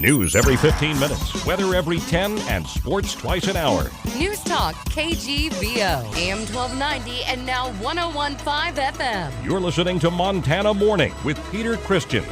News every 15 minutes, weather every 10, and sports twice an hour. Newstalk, KGVO, AM 1290 and now 101.5 FM. You're listening to Montana Morning with Peter Christian.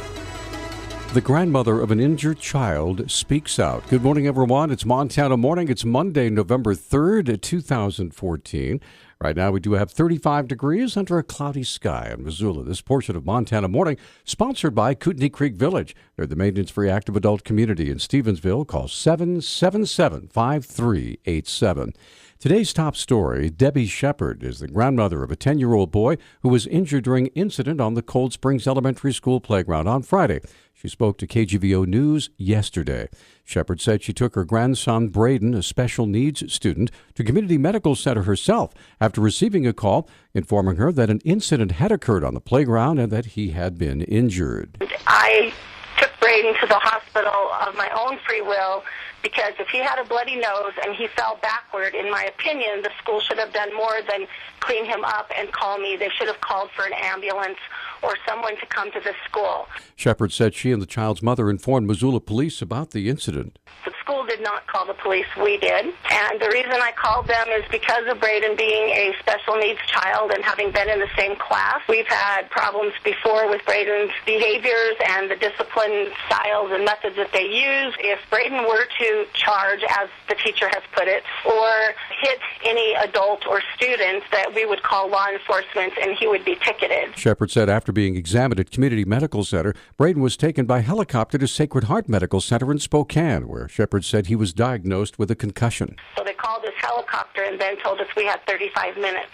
The grandmother of an injured child speaks out. Good morning, everyone. It's Montana Morning. It's Monday, November 3rd, 2014. Right now, we do have 35 degrees under a cloudy sky in Missoula. This portion of Montana Morning sponsored by Kootenai Creek Village. They're the maintenance-free active adult community in Stevensville. Call 777-5387. Today's top story, Debbie Shepard is the grandmother of a 10-year-old boy who was injured during incident on the Cold Springs Elementary School playground on Friday. She spoke to KGVO News yesterday. Shepard said she took her grandson, Braden, a special needs student, to Community Medical Center herself after receiving a call informing her that an incident had occurred on the playground and that he had been injured. I took Braden to the hospital of my own free will because if he had a bloody nose and he fell backward, in my opinion, the school should have done more than clean him up and call me. They should have called for an ambulance or someone to come to the school. Shepard said she and the child's mother informed Missoula police about the incident. The school did not call the police, we did. And the reason I called them is because of Braden being a special needs child and having been in the same class. We've had problems before with Braden's behaviors and the discipline styles and methods that they use. If Braden were to charge, as the teacher has put it, or hit any adult or student, that we would call law enforcement and he would be ticketed. Shepard said after being examined at Community Medical Center, Braden was taken by helicopter to Sacred Heart Medical Center in Spokane, where Shepard said he was diagnosed with a concussion. So they called this helicopter and then told us we had 35 minutes.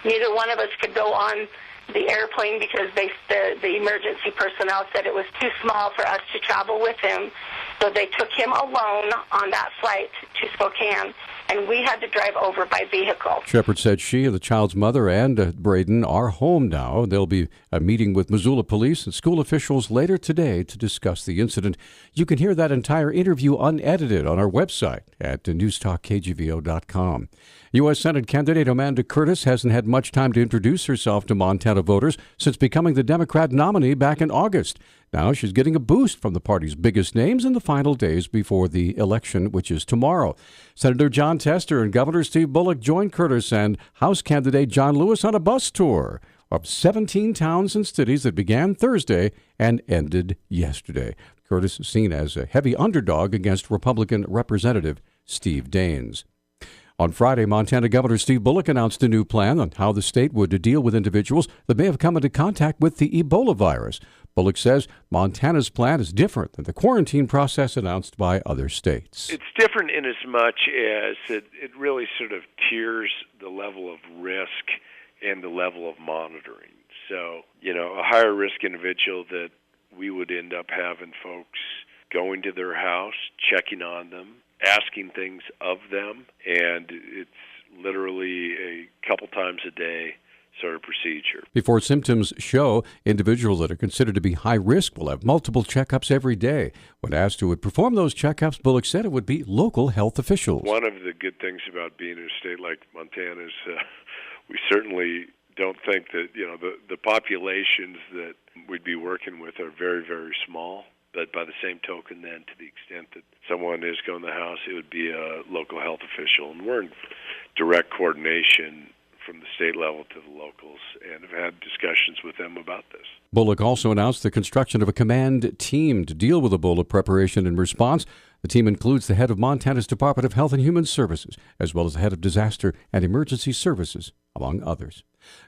Neither one of us could go on the airplane because the emergency personnel said it was too small for us to travel with him. So they took him alone on that flight to Spokane, and we had to drive over by vehicle. Shepard said she and the child's mother and Braden are home now. There'll be a meeting with Missoula police and school officials later today to discuss the incident. You can hear that entire interview unedited on our website at newstalkkgvo.com. U.S. Senate candidate Amanda Curtis hasn't had much time to introduce herself to Montana voters since becoming the Democrat nominee back in August. Now she's getting a boost from the party's biggest names in the final days before the election, which is tomorrow. Senator Jon Tester and Governor Steve Bullock joined Curtis and House candidate John Lewis on a bus tour of 17 towns and cities that began Thursday and ended yesterday. Curtis is seen as a heavy underdog against Republican Representative Steve Daines. On Friday, Montana Governor Steve Bullock announced a new plan on how the state would deal with individuals that may have come into contact with the Ebola virus. Bullock says Montana's plan is different than the quarantine process announced by other states. It's different in as much as it really sort of tiers the level of risk and the level of monitoring. So, a higher risk individual that we would end up having folks going to their house, checking on them, asking things of them, and it's literally a couple times a day sort of procedure. Before symptoms show, individuals that are considered to be high risk will have multiple checkups every day. When asked who would perform those checkups, Bullock said it would be local health officials. One of the good things about being in a state like Montana is we certainly don't think that, the populations that we'd be working with are very, very small. But by the same token, then, to the extent that someone is going to the house, it would be a local health official. And we're in direct coordination from the state level to the locals and have had discussions with them about this. Bullock also announced the construction of a command team to deal with Ebola preparation and response. The team includes the head of Montana's Department of Health and Human Services, as well as the head of Disaster and Emergency Services, among others.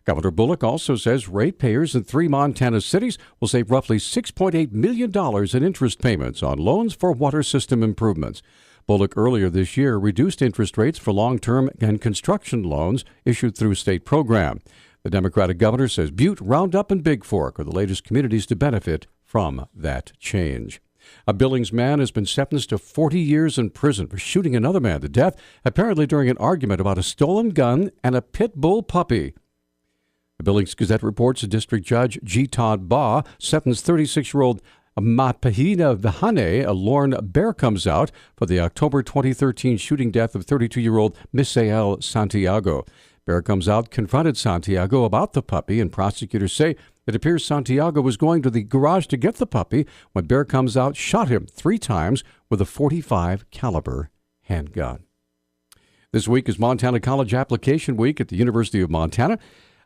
Governor Bullock also says ratepayers in 3 Montana cities will save roughly $6.8 million in interest payments on loans for water system improvements. Bullock earlier this year reduced interest rates for long-term and construction loans issued through state program. The Democratic governor says Butte, Roundup, and Big Fork are the latest communities to benefit from that change. A Billings man has been sentenced to 40 years in prison for shooting another man to death, apparently during an argument about a stolen gun and a pit bull puppy. The Billings Gazette reports District Judge G. Todd Baugh sentenced 36-year-old Mapahina Vihane, a Lorne Bear comes out for the October 2013 shooting death of 32-year-old Misael Santiago. Bear Comes Out confronted Santiago about the puppy, and prosecutors say it appears Santiago was going to the garage to get the puppy when Bear Comes Out shot him 3 times with a .45 caliber handgun. This week is Montana College Application Week at the University of Montana.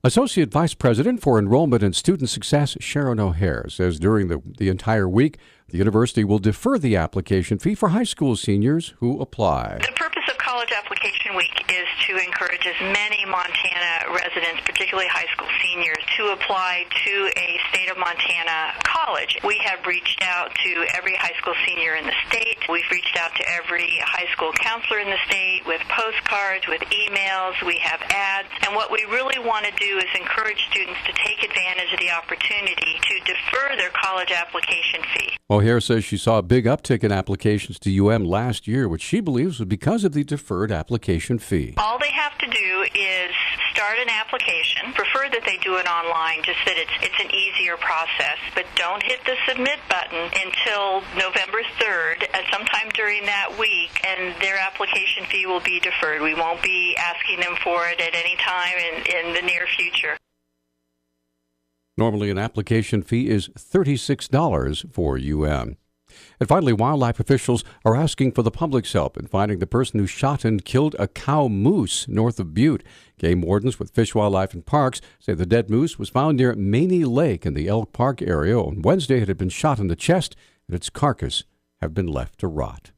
Associate Vice President for Enrollment and Student Success Sharon O'Hare says during the entire week, the university will defer the application fee for high school seniors who apply. The purpose of College Application Week is to encourage as many Montana residents, particularly high school seniors, to apply to a state of Montana college. We have reached out to every high school senior in the state. We've reached out to every high school counselor in the state with postcards, with emails. We have ads. And what we really want to do is encourage students to take advantage of the opportunity to defer their college application fee. O'Hare says she saw a big uptick in applications to UM last year, which she believes was because of the deferred application fee. All they have to do is start an application. Prefer that they do it online, just that it's an easier process. But don't hit the submit button until November 3rd, sometime during that week, and their application fee will be deferred. We won't be asking them for it at any time in the near future. Normally, an application fee is $36 for UM. And finally, wildlife officials are asking for the public's help in finding the person who shot and killed a cow moose north of Butte. Game wardens with Fish, Wildlife, and Parks say the dead moose was found near Maney Lake in the Elk Park area. On Wednesday, it had been shot in the chest, and its carcass had been left to rot.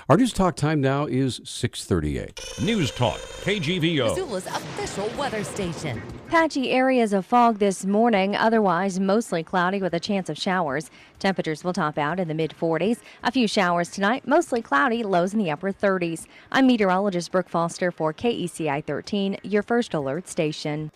Our News Talk time now is 6:38. Newstalk, KGVO. Missoula's official weather station. Patchy areas of fog this morning, otherwise mostly cloudy with a chance of showers. Temperatures will top out in the mid-40s. A few showers tonight, mostly cloudy, lows in the upper 30s. I'm meteorologist Brooke Foster for KECI 13, your first alert station.